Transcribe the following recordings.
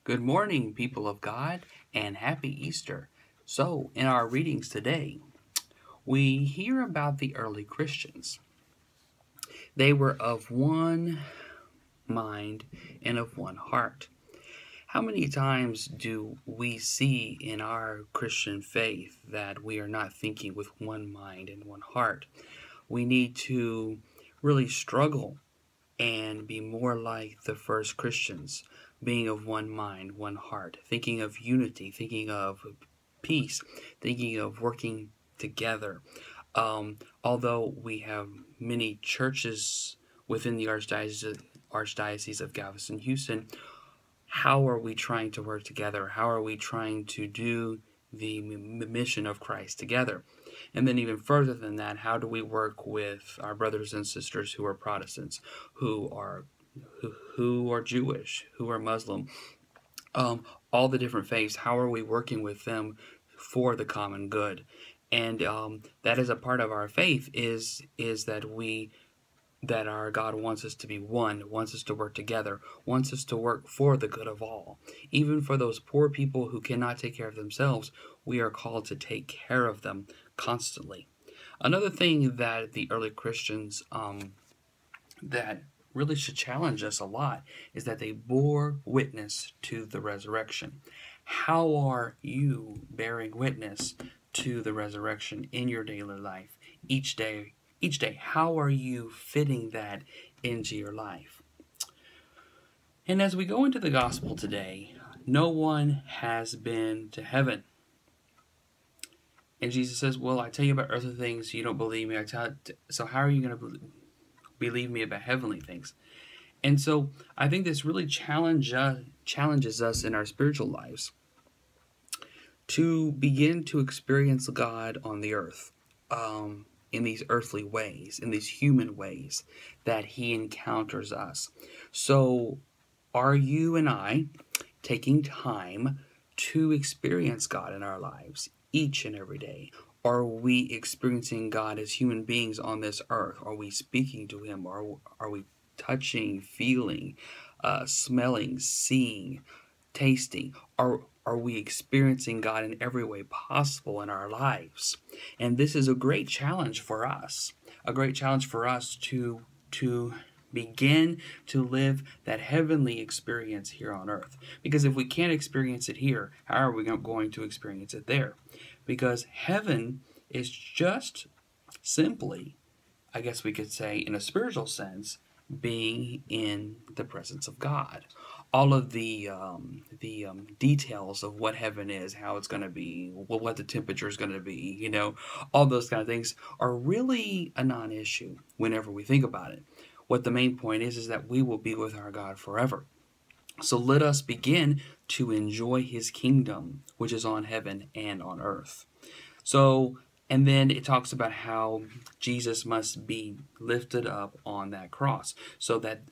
Good morning, people of God, and happy Easter. So, in our readings today, we hear about the early Christians. They were of one mind and of one heart. How many times do we see in our Christian faith that we are not thinking with one mind and one heart? We need to really struggle and be more like the first Christians, being of one mind, one heart, thinking of unity, thinking of peace, thinking of working together. Although we have many churches within the Archdiocese of Galveston, Houston, how are we trying to work together? How are we trying to do the mission of Christ together? And then even further than that, how do we work with our brothers and sisters who are Protestants, who are Jewish, who are Muslim, all the different faiths? How are we working with them for the common good? And that is a part of our faith is that our God wants us to be one, wants us to work together, wants us to work for the good of all. Even for those poor people who cannot take care of themselves, we are called to take care of them constantly. Another thing that the early Christians that really should challenge us a lot is that they bore witness to the resurrection. How are you bearing witness to the resurrection in your daily life each day? How are you fitting that into your life? And as we go into the gospel today, no one has been to heaven. And Jesus says, well, I tell you about earthly things, you don't believe me. So how are you going to believe me about heavenly things? And so I think this really challenges us in our spiritual lives to begin to experience God on the earth. In these earthly ways, in these human ways that he encounters us. So are you and I taking time to experience God in our lives each and every day? Are we experiencing God as human beings on this earth? Are we speaking to him? Are we touching, feeling, smelling, seeing, tasting? Are we experiencing God in every way possible in our lives? And this is a great challenge for us. A great challenge for us to begin to live that heavenly experience here on earth. Because if we can't experience it here, how are we going to experience it there? Because heaven is just simply, I guess we could say in a spiritual sense, being in the presence of God. All of the details of what heaven is, how it's going to be, what the temperature is going to be, all those kind of things are really a non-issue whenever we think about it. What the main point is that we will be with our God forever. So let us begin to enjoy his kingdom, which is on heaven and on earth. So, and then it talks about how Jesus must be lifted up on that cross so that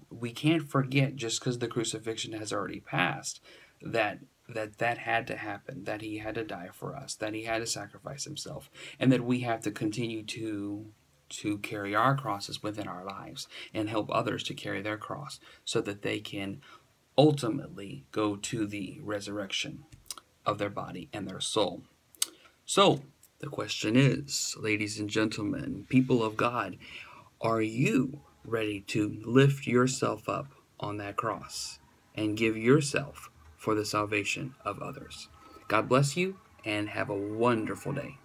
we can't forget, just because the crucifixion has already passed, that had to happen, that he had to die for us, that he had to sacrifice himself, and that we have to continue to carry our crosses within our lives and help others to carry their cross so that they can ultimately go to the resurrection of their body and their soul. So, the question is, ladies and gentlemen, people of God, are you ready to lift yourself up on that cross and give yourself for the salvation of others? God bless you and have a wonderful day.